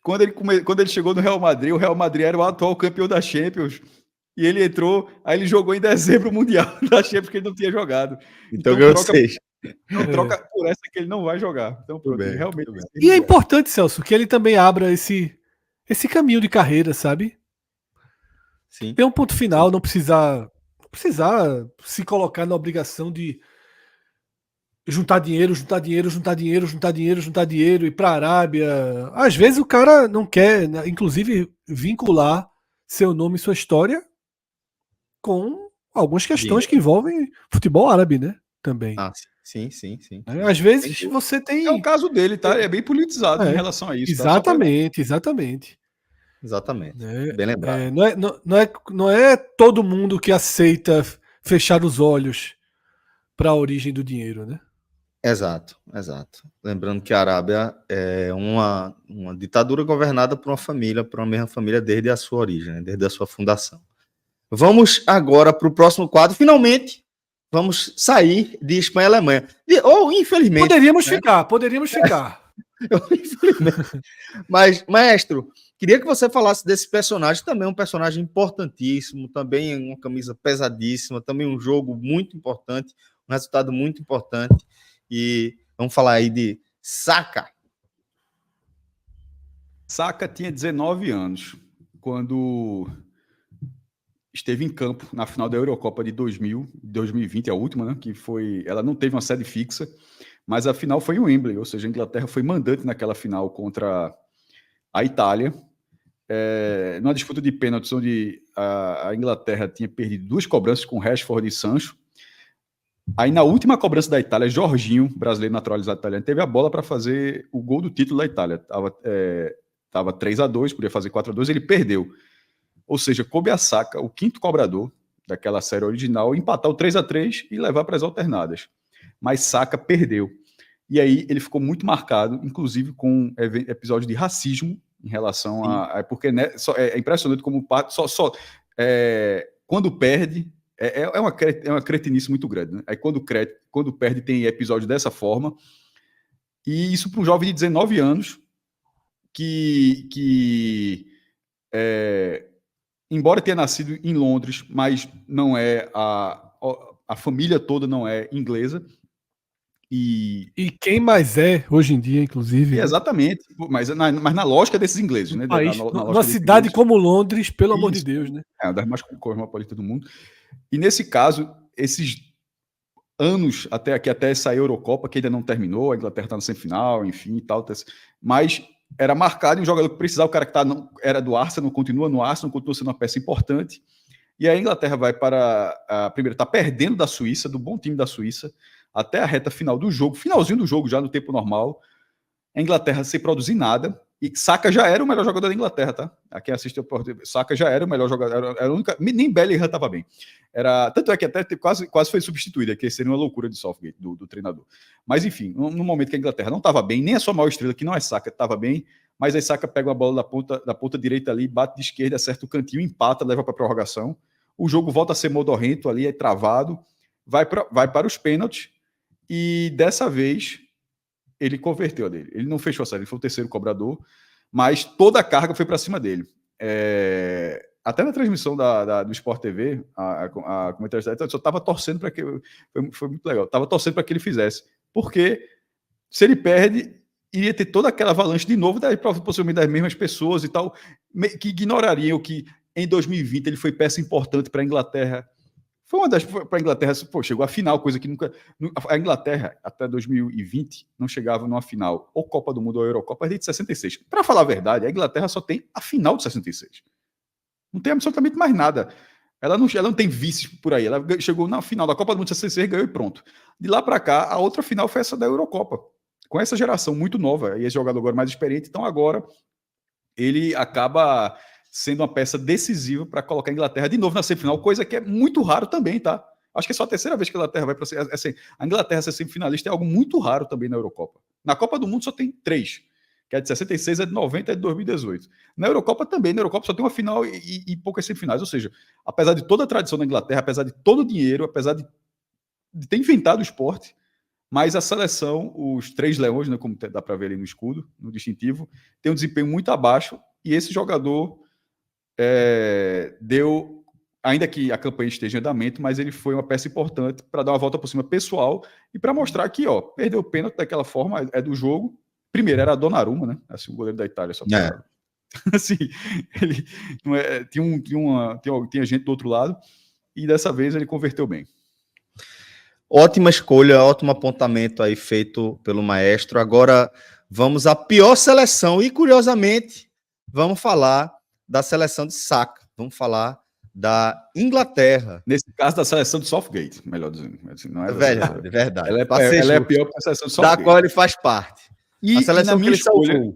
quando ele chegou no Real Madrid, o Real Madrid era o atual campeão da Champions. E ele entrou, aí ele jogou em dezembro o Mundial da Champions que ele não tinha jogado. Então ganhou 6. Troca por essa que ele não vai jogar. Então, pronto, bem, realmente. E é importante, Celso, que ele também abra esse caminho de carreira, sabe? Sim. Tem um ponto final, não precisar se colocar na obrigação de juntar dinheiro, ir para a Arábia. Às vezes o cara não quer, né, inclusive, vincular seu nome e sua história com algumas questões que envolvem futebol árabe, né? Também. Ah, sim. Às vezes você tem... É o caso dele, tá? É bem politizado em relação a isso. Exatamente. Exatamente. Bem lembrado. Não é todo mundo que aceita fechar os olhos para a origem do dinheiro, né? Exato. Lembrando que a Arábia é uma ditadura governada por uma mesma família desde a sua origem, né? Desde a sua fundação. Vamos agora para o próximo quadro. Finalmente, vamos sair de Espanha e Alemanha. Ou, infelizmente... Poderíamos ficar. Infelizmente. Mas, maestro, queria que você falasse desse personagem, também um personagem importantíssimo, também uma camisa pesadíssima, também um jogo muito importante, um resultado muito importante. E vamos falar aí de Saka. Saka tinha 19 anos quando esteve em campo na final da Eurocopa de 2020, a última, né? Que foi. Ela não teve uma sede fixa, mas a final foi em Wembley, ou seja, a Inglaterra foi mandante naquela final contra a Itália. Numa disputa de pênaltis, onde a Inglaterra tinha perdido 2 cobranças com Rashford e Sancho. Aí, na última cobrança da Itália, Jorginho, brasileiro naturalizado italiano, teve a bola para fazer o gol do título da Itália. Tava 3-2, podia fazer 4-2, ele perdeu. Ou seja, coube a Saka, o 5º cobrador daquela série original, empatar o 3-3 e levar para as alternadas. Mas Saka perdeu. E aí ele ficou muito marcado, inclusive com episódios de racismo em relação porque né, é impressionante como quando perde, é uma cretinice muito grande. Né? Aí quando perde tem episódio dessa forma. E isso para um jovem de 19 anos que embora tenha nascido em Londres, mas não é a família toda não é inglesa. E quem mais é, hoje em dia, inclusive. Exatamente, mas na lógica desses ingleses, né? Numa cidade como Londres, pelo amor de Deus, né? É uma das mais cosmopolitas do mundo. E nesse caso, esses anos até sair a Eurocopa, que ainda não terminou, a Inglaterra está na semifinal, enfim e tal, mas era marcado em um jogador que precisava, o cara que era do Arsenal, continua no Arsenal, continua sendo uma peça importante. E a Inglaterra vai para primeiro, está perdendo da Suíça, do bom time da Suíça, até a reta final do jogo, finalzinho do jogo, já no tempo normal. A Inglaterra sem produzir nada. E Saka já era o melhor jogador da Inglaterra, tá? A quem assiste Saka já era o melhor jogador. Era a única, nem Bellingham estava bem. Tanto é que até quase foi substituído, que seria uma loucura de Southgate, do treinador. Mas enfim, no momento que a Inglaterra não estava bem, nem a sua maior estrela, que não é Saka, estava bem, mas aí Saka pega uma bola da ponta direita ali, bate de esquerda, acerta o cantinho, empata, leva para a prorrogação. O jogo volta a ser modorrento ali, é travado, vai para os pênaltis, e dessa vez ele converteu a dele. Ele não fechou a série, ele foi o 3º cobrador, mas toda a carga foi para cima dele. Até na transmissão do Sport TV, a comentarista só estava torcendo para que... Foi muito legal. Estava torcendo para que ele fizesse. Porque se ele perde, iria ter toda aquela avalanche de novo, possivelmente das mesmas pessoas e tal, que ignorariam que em 2020 ele foi peça importante para a Inglaterra. Foi uma das. Para a Inglaterra, chegou à final, coisa que nunca. A Inglaterra, até 2020, não chegava numa final, ou Copa do Mundo ou Eurocopa, desde 66. Para falar a verdade, a Inglaterra só tem a final de 66. Não tem absolutamente mais nada. Ela não tem vices por aí. Ela chegou na final da Copa do Mundo de 66, ganhou e pronto. De lá para cá, a outra final foi essa da Eurocopa. Com essa geração muito nova, e esse jogador agora mais experiente, então agora ele acaba sendo uma peça decisiva para colocar a Inglaterra de novo na semifinal, coisa que é muito raro também, tá? Acho que é só a 3ª vez que a Inglaterra vai para assim, a Inglaterra ser semifinalista é algo muito raro também na Eurocopa. Na Copa do Mundo só tem 3, que é de 66, é de 90 e é de 2018. Na Eurocopa também, na Eurocopa só tem uma final e poucas semifinais, ou seja, apesar de toda a tradição da Inglaterra, apesar de todo o dinheiro, apesar de ter inventado o esporte, mas a seleção, os 3 leões, né, como dá para ver ali no escudo, no distintivo, tem um desempenho muito abaixo, e esse jogador deu, ainda que a campanha esteja em andamento, mas ele foi uma peça importante para dar uma volta por cima pessoal e para mostrar que, perdeu o pênalti daquela forma, é do jogo. Primeiro era a Donnarumma, né? Assim, o goleiro da Itália, só pra... assim, ele tinha gente do outro lado, e dessa vez ele converteu bem. Ótima escolha, ótimo apontamento aí feito pelo maestro. Agora vamos à pior seleção e, curiosamente, vamos falar da seleção de Saka. Vamos falar da Inglaterra. Nesse caso, da seleção de Southgate, melhor dizendo. Não é verdade. Ela é pior que a seleção de Southgate. Da qual ele faz parte. A seleção que ele salvou.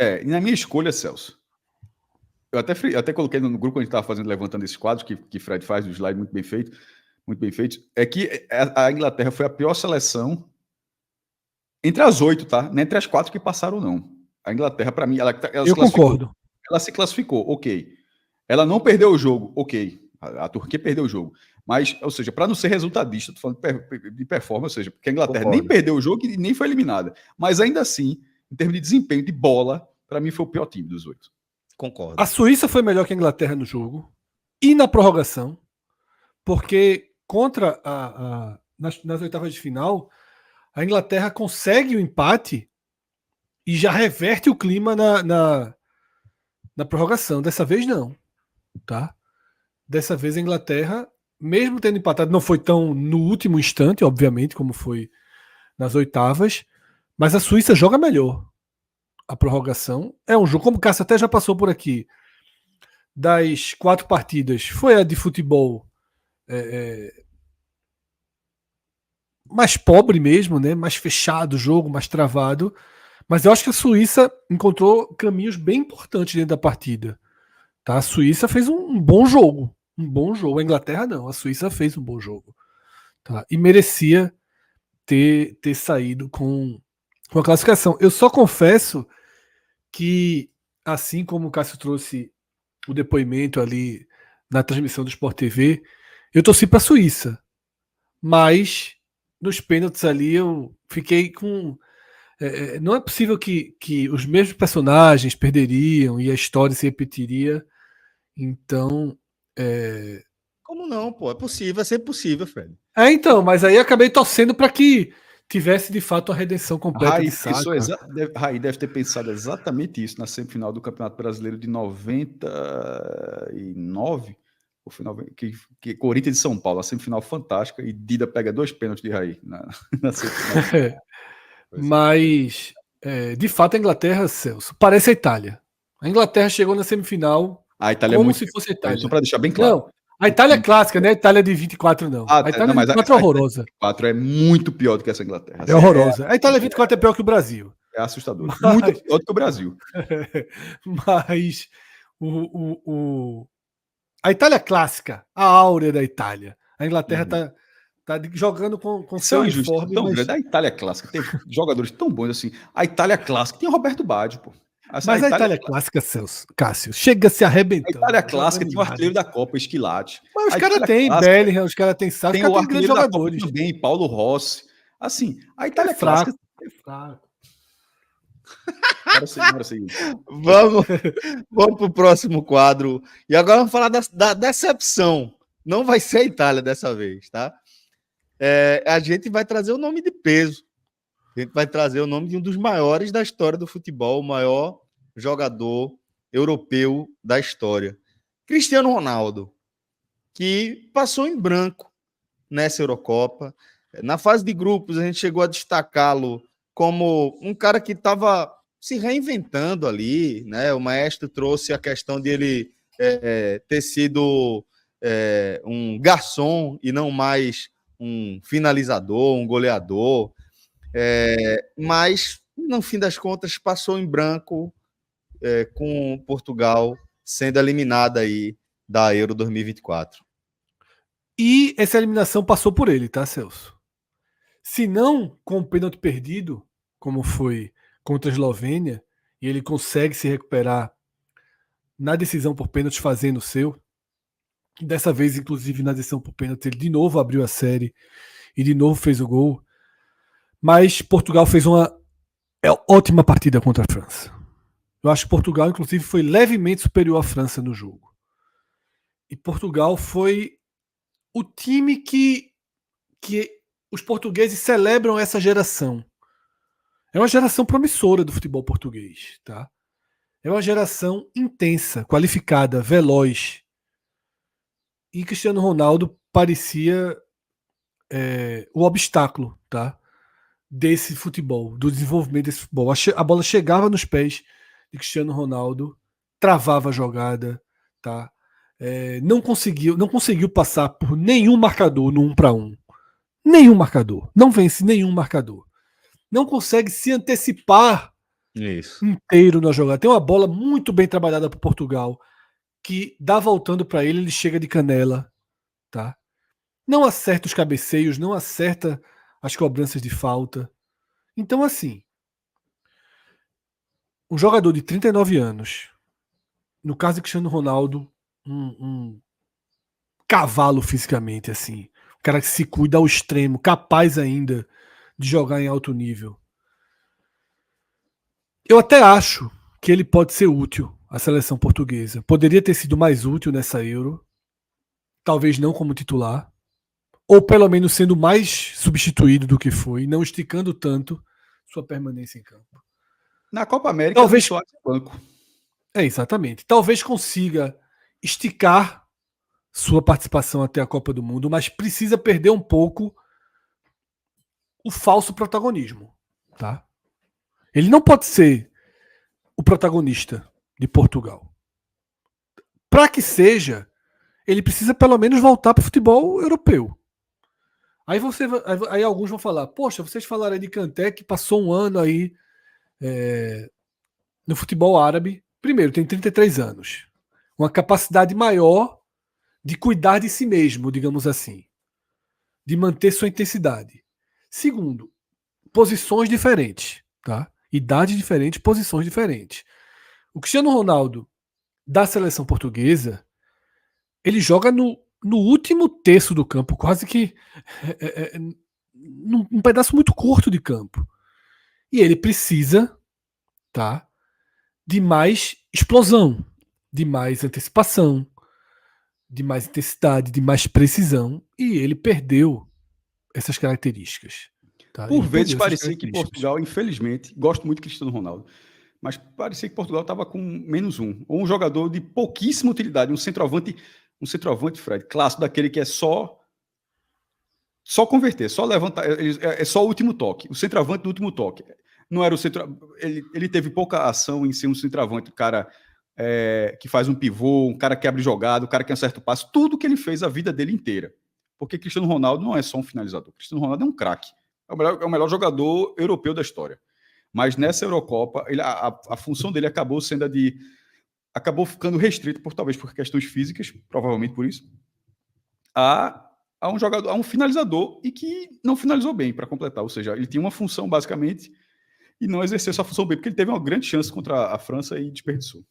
E na minha escolha, Celso, eu até coloquei no grupo quando a gente estava levantando esses quadros que Fred faz, do slide muito bem feito, é que a Inglaterra foi a pior seleção entre as 8, tá? Não entre as 4 que passaram, não. A Inglaterra, para mim, eu concordo. Ela se classificou, ok. Ela não perdeu o jogo, ok. A Turquia perdeu o jogo. Mas, ou seja, para não ser resultadista, tô falando de performance, ou seja, porque a Inglaterra nem perdeu o jogo e nem foi eliminada. Mas ainda assim, em termos de desempenho, de bola, para mim foi o pior time dos 8. Concordo. A Suíça foi melhor que a Inglaterra no jogo e na prorrogação, porque contra nas oitavas de final, a Inglaterra consegue o empate e já reverte o clima na prorrogação. Dessa vez não, tá? dessa vez a Inglaterra, mesmo tendo empatado, não foi tão no último instante, obviamente, como foi nas oitavas, mas a Suíça joga melhor. A prorrogação é um jogo, como o Cássio até já passou por aqui, das 4 partidas, foi a de futebol mais pobre mesmo, né? Mais fechado o jogo, mais travado. Mas eu acho que a Suíça encontrou caminhos bem importantes dentro da partida. Tá? A Suíça fez um bom jogo. Um bom jogo. A Inglaterra não. A Suíça fez um bom jogo. Tá? E merecia ter saído com a classificação. Eu só confesso que, assim como o Cássio trouxe o depoimento ali na transmissão do Sport TV, eu torci para a Suíça. Mas nos pênaltis ali eu fiquei com... não é possível que os mesmos personagens perderiam e a história se repetiria. Então... Como não, pô? É possível, é sempre possível, Fred. Então, mas aí acabei torcendo para que tivesse de fato a redenção completa de Saka. Raí deve ter pensado exatamente isso na semifinal do Campeonato Brasileiro de 99, ou foi 90, que Corinthians de São Paulo, a semifinal fantástica, e Dida pega 2 pênaltis de Raí na semifinal. Mas, de fato, a Inglaterra, Celso, parece a Itália. A Inglaterra chegou na semifinal a Itália como é muito, se fosse a Itália. Só para deixar bem claro. Não, a Itália é clássica, né? A Itália de 24 não. A Itália de 24 é horrorosa. A 24 é muito pior do que essa Inglaterra. É horrorosa. A Itália 24 é pior que o Brasil. É assustador. Muito pior do que o Brasil. Mas a Itália clássica, a áurea da Itália. A Inglaterra tá jogando com seu uniforme. Tão grande. A Itália clássica tem jogadores tão bons assim. A Itália clássica tem o Roberto Baggio, pô. Mas a Itália clássica, Celso, Cássio, chega se arrebentando. A Itália clássica tem o artilheiro da Copa, Esquilate. Mas os caras têm Bellingham, os caras têm Saka, tem o artilheiro da Copa também, Paulo Rossi. Assim, a Itália clássica é fraco. Vamos pro próximo quadro. E agora vamos falar da decepção. Não vai ser a Itália dessa vez, tá? A gente vai trazer o nome de peso. A gente vai trazer o nome de um dos maiores da história do futebol, o maior jogador europeu da história. Cristiano Ronaldo, que passou em branco nessa Eurocopa. Na fase de grupos, a gente chegou a destacá-lo como um cara que estava se reinventando ali, né? O maestro trouxe a questão de ele ter sido um garçom e não mais um finalizador, um goleador. Mas, no fim das contas, passou em branco com Portugal sendo eliminada aí da Euro 2024. E essa eliminação passou por ele, tá, Celso? Se não com o pênalti perdido, como foi contra a Eslovênia, e ele consegue se recuperar na decisão por pênalti fazendo o seu, dessa vez, inclusive, na decisão por pênalti, ele de novo abriu a série e de novo fez o gol. Mas Portugal fez uma ótima partida contra a França. Eu acho que Portugal, inclusive, foi levemente superior à França no jogo. E Portugal foi o time que os portugueses celebram essa geração. É uma geração promissora do futebol português, tá? É uma geração intensa, qualificada, veloz. E Cristiano Ronaldo parecia o obstáculo, tá? Desse futebol, do desenvolvimento desse futebol. A bola chegava nos pés de Cristiano Ronaldo, travava a jogada, tá? Não conseguiu passar por nenhum marcador no 1-1. Nenhum marcador. Não vence nenhum marcador. Não consegue se antecipar inteiro na jogada. Tem uma bola muito bem trabalhada para Portugal que dá voltando para ele chega de canela, tá? Não acerta os cabeceios, não acerta as cobranças de falta. Então, assim, um jogador de 39 anos, no caso de Cristiano Ronaldo, um cavalo fisicamente, assim, um cara que se cuida ao extremo, capaz ainda de jogar em alto nível. Eu até acho que ele pode ser útil à seleção portuguesa. Poderia ter sido mais útil nessa Euro, talvez não como titular, ou pelo menos sendo mais substituído do que foi, não esticando tanto sua permanência em campo. Na Copa América, talvez banco. Exatamente. Talvez consiga esticar sua participação até a Copa do Mundo, mas precisa perder um pouco o falso protagonismo, tá? Ele não pode ser o protagonista de Portugal. Para que seja, ele precisa pelo menos voltar para o futebol europeu. Aí alguns vão falar, poxa, vocês falaram aí de Kanté que passou um ano aí no futebol árabe. Primeiro, tem 33 anos. Uma capacidade maior de cuidar de si mesmo, digamos assim. De manter sua intensidade. Segundo, posições diferentes. Tá? Idades diferentes, posições diferentes. O Cristiano Ronaldo, da seleção portuguesa, ele joga no último terço do campo, quase que num pedaço muito curto de campo. E ele precisa, tá, de mais explosão, de mais antecipação, de mais intensidade, de mais precisão, e ele perdeu essas características. Tá? Por vezes parecia que Portugal, infelizmente, gosto muito de Cristiano Ronaldo, mas parecia que Portugal estava com -1, ou um jogador de pouquíssima utilidade, um centroavante, Fred, clássico, daquele que é só converter, só levantar, é só o último toque, o centroavante do último toque. Não era o ele teve pouca ação em ser um centroavante, o cara que faz um pivô, um cara que abre jogada, o cara que acerta o passe, tudo que ele fez a vida dele inteira. Porque Cristiano Ronaldo não é só um finalizador, Cristiano Ronaldo é um craque, é o melhor jogador europeu da história. Mas nessa Eurocopa, a função dele acabou sendo acabou ficando restrito, talvez por questões físicas, provavelmente por isso, a um jogador, a um finalizador, e que não finalizou bem para completar. Ou seja, ele tinha uma função basicamente e não exerceu essa função bem, porque ele teve uma grande chance contra a França e desperdiçou.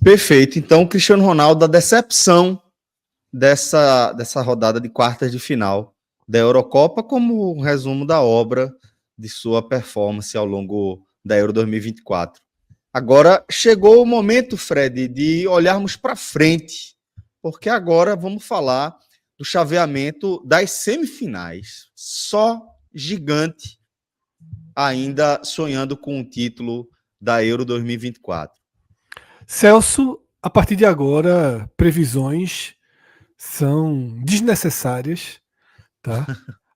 Perfeito. Então, o Cristiano Ronaldo, a decepção dessa rodada de quartas de final da Eurocopa, como um resumo da obra de sua performance ao longo da Euro 2024. Agora chegou o momento, Fred, de olharmos para frente, porque agora vamos falar do chaveamento das semifinais. Só gigante ainda sonhando com o título da Euro 2024. Celso, a partir de agora, previsões são desnecessárias, tá?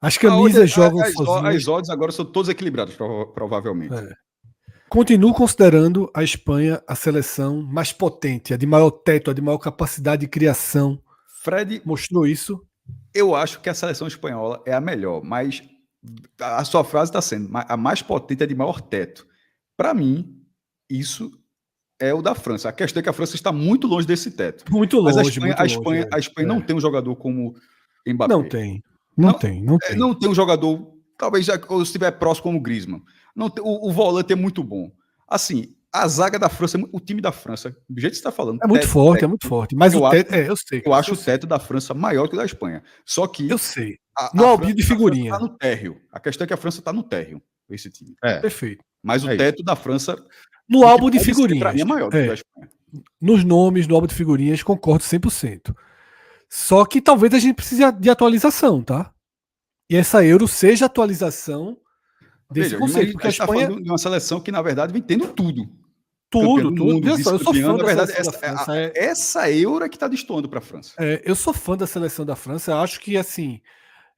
As camisas jogam sozinhas. As odds agora são todas equilibradas, provavelmente. Continuo considerando a Espanha a seleção mais potente, a de maior teto, a de maior capacidade de criação. Fred mostrou isso. Eu acho que a seleção espanhola é a melhor, mas a sua frase está sendo a mais potente, a de maior teto. Para mim, isso é o da França. A questão é que a França está muito longe desse teto. Muito longe. A Espanha não tem um jogador como Mbappé. Não tem. Não tem um jogador, talvez ou estiver próximo como o Griezmann. Não tem, o volante é muito bom. Assim, a zaga da França, o time da França, do jeito que você está falando, é muito forte. Mas o teto, eu sei. Eu acho o teto da França maior que o da Espanha. Só que eu sei. No álbum de figurinha. Tá no térreo. A questão é que a França está no térreo, esse time. Perfeito. Mas o teto da França, no álbum de figurinhas, para mim, é maior do que o da Espanha. Nos nomes, no álbum de figurinhas, concordo 100%. Só que talvez a gente precise de atualização, tá? E essa Euro seja a atualização desse conceito. Porque a Espanha está falando de uma seleção que, na verdade, vem tendo tudo. Tudo. Eu sou fã na verdade, essa Euro é que está destoando para a França. Eu sou fã da seleção da França. Eu acho que, assim,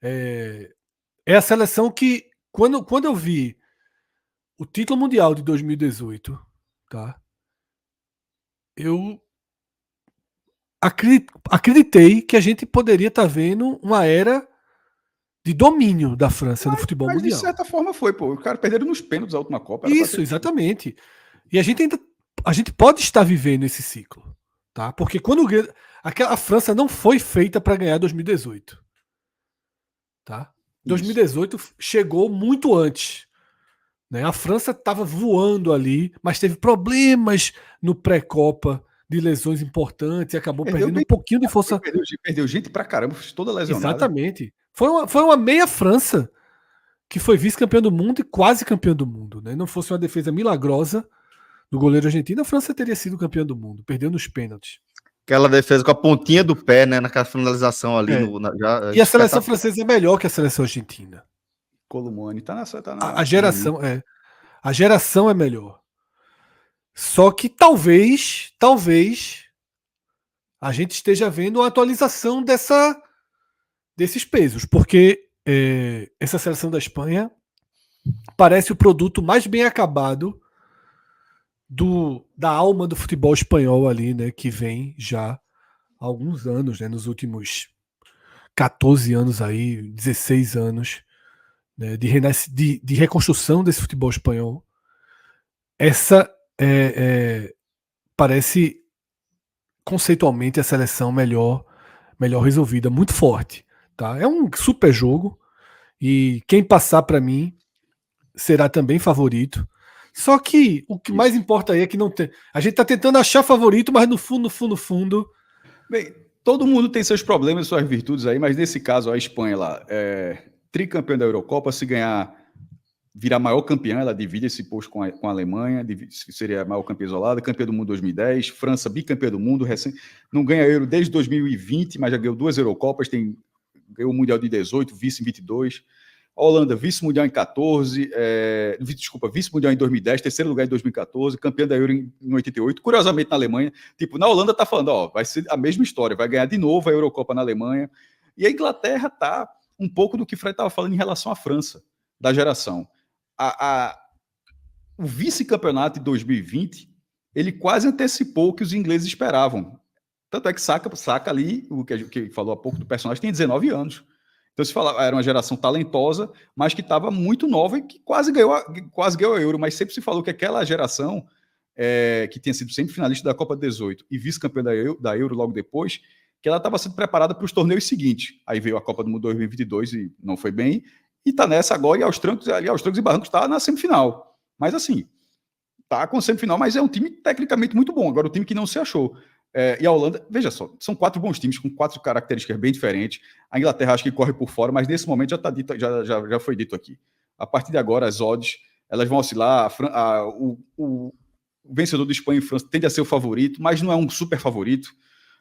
é a seleção que, quando eu vi o título mundial de 2018, tá? Eu acreditei que a gente poderia estar vendo uma era de domínio da França no futebol mundial. Mas de certa forma foi, pô. Os caras perderam nos pênaltis a última Copa. Isso, exatamente. E a gente pode estar vivendo esse ciclo, tá? Porque a França não foi feita para ganhar 2018, tá? 2018 chegou muito antes, né? A França estava voando ali, mas teve problemas no pré-copa de lesões importantes e acabou perdendo um pouquinho de força. Perdeu gente pra caramba, toda lesionada. Exatamente. Foi uma meia França que foi vice-campeã do mundo e quase campeã do mundo, né? Não fosse uma defesa milagrosa do goleiro argentino, a França teria sido campeã do mundo, perdeu nos pênaltis. Aquela defesa com a pontinha do pé, né? Naquela finalização ali. E a seleção francesa é melhor que a seleção argentina. Colomani tá nessa. A geração A geração é melhor. Só que talvez a gente esteja vendo uma atualização desses pesos, porque essa seleção da Espanha parece o produto mais bem acabado da alma do futebol espanhol ali, né, que vem já há alguns anos, né, nos últimos 14 anos aí, 16 anos, né, de reconstrução desse futebol espanhol. Essa parece conceitualmente a seleção melhor resolvida, muito forte, tá? É um super jogo e quem passar para mim será também favorito. Só que o que mais importa aí é que não tem. A gente tá tentando achar favorito, mas no fundo. Bem, todo mundo tem seus problemas, suas virtudes aí, mas nesse caso, a Espanha lá, tricampeã da Eurocopa, se ganhar, virar maior campeã, ela divide esse posto com a Alemanha, seria a maior campeã isolada, campeã do mundo 2010, França bicampeã do mundo, não ganha Euro desde 2020, mas já ganhou 2 Eurocopas, ganhou o Mundial de 18, vice em 22, a Holanda vice-mundial em 14, vice-mundial em 2010, terceiro lugar em 2014, campeã da Euro em 88, curiosamente na Alemanha, tipo, na Holanda tá falando, ó, vai ser a mesma história, vai ganhar de novo a Eurocopa na Alemanha, e a Inglaterra tá um pouco do que o Fred estava falando em relação à França, da geração. O vice-campeonato de 2020, ele quase antecipou o que os ingleses esperavam. Tanto é que saca ali, o que falou há pouco do personagem, tem 19 anos. Então se fala, era uma geração talentosa, mas que estava muito nova e que quase ganhou a Euro, mas sempre se falou que aquela geração, que tinha sido sempre finalista da Copa 18 e vice-campeã da Euro logo depois, que ela estava sendo preparada para os torneios seguintes. Aí veio a Copa do Mundo 2022 e não foi bem, e tá nessa agora, e aos trancos e barrancos tá na semifinal. Mas assim, tá com semifinal, mas é um time tecnicamente muito bom. Agora o time que não se achou. E a Holanda, veja só, são 4 bons times com 4 características bem diferentes. A Inglaterra acho que corre por fora, mas nesse momento já tá dito, já foi dito aqui. A partir de agora, as odds, elas vão oscilar. O vencedor de Espanha e França tende a ser o favorito, mas não é um super favorito.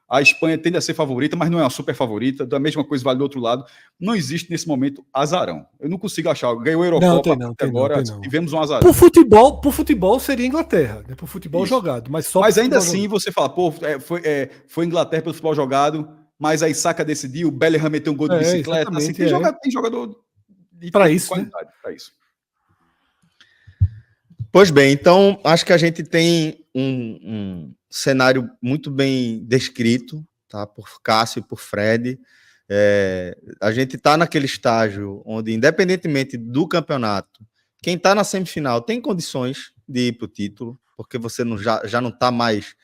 A Espanha tende a ser favorita, mas não é uma super favorita. Da mesma coisa vale do outro lado. Não existe nesse momento azarão. Eu não consigo achar. Ganhou a Eurocopa agora, tivemos um azarão. Por futebol seria Inglaterra, né? Por futebol jogado, mas só. Mas ainda assim você fala, pô, foi Inglaterra pelo futebol jogado, mas aí Saka decidiu, o Bellingham meteu um gol de bicicleta. Assim, tem jogador para isso, qualidade, né? Para isso. Pois bem, então acho que a gente tem um cenário muito bem descrito, tá? Por Cássio e por Fred. A gente está naquele estágio onde, independentemente do campeonato, quem está na semifinal tem condições de ir para o título, porque você já não está mais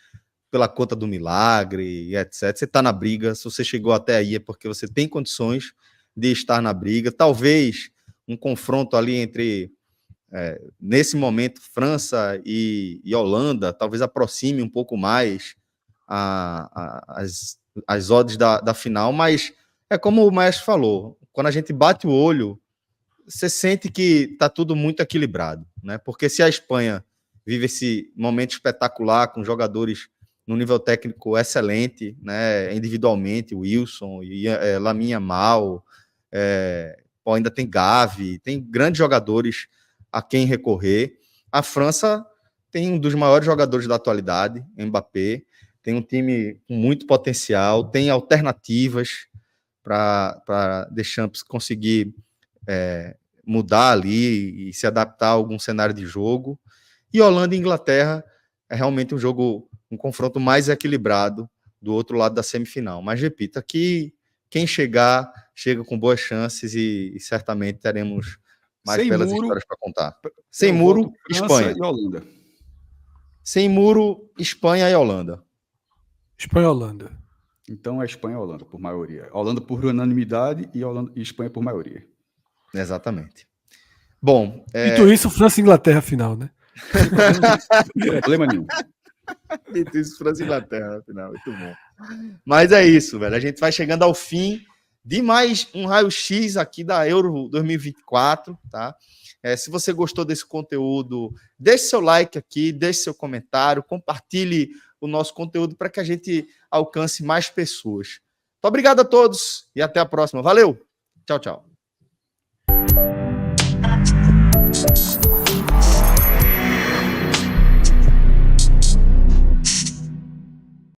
pela conta do milagre e etc. Você está na briga, se você chegou até aí é porque você tem condições de estar na briga. Talvez um confronto ali entre... nesse momento, França e Holanda, talvez aproxime um pouco mais as odds da final, mas é como o Maestro falou, quando a gente bate o olho, você sente que está tudo muito equilibrado, né? Porque se a Espanha vive esse momento espetacular, com jogadores no nível técnico excelente, né? Individualmente, Wilson, Lamine Yamal, ainda tem Gavi, tem grandes jogadores a quem recorrer. A França tem um dos maiores jogadores da atualidade, Mbappé, tem um time com muito potencial, tem alternativas para Deschamps conseguir mudar ali e se adaptar a algum cenário de jogo. E Holanda e Inglaterra é realmente um confronto mais equilibrado do outro lado da semifinal. Mas, repito, aqui quem chega com boas chances e certamente teremos mais belas histórias para contar. Sem muro, Espanha. E Holanda. Sem muro, Espanha e Holanda. Espanha e Holanda. Então é Espanha e Holanda, por maioria. Holanda por unanimidade e Espanha por maioria. Exatamente. Bom... Dito isso, França e Inglaterra final, né? Problema nenhum. Dito isso, França e Inglaterra final. Muito bom. Mas é isso, velho. A gente vai chegando ao fim de mais um raio-x aqui da Euro 2024, tá? Se você gostou desse conteúdo, deixe seu like aqui, deixe seu comentário, compartilhe o nosso conteúdo para que a gente alcance mais pessoas. Muito obrigado a todos e até a próxima. Valeu! Tchau, tchau.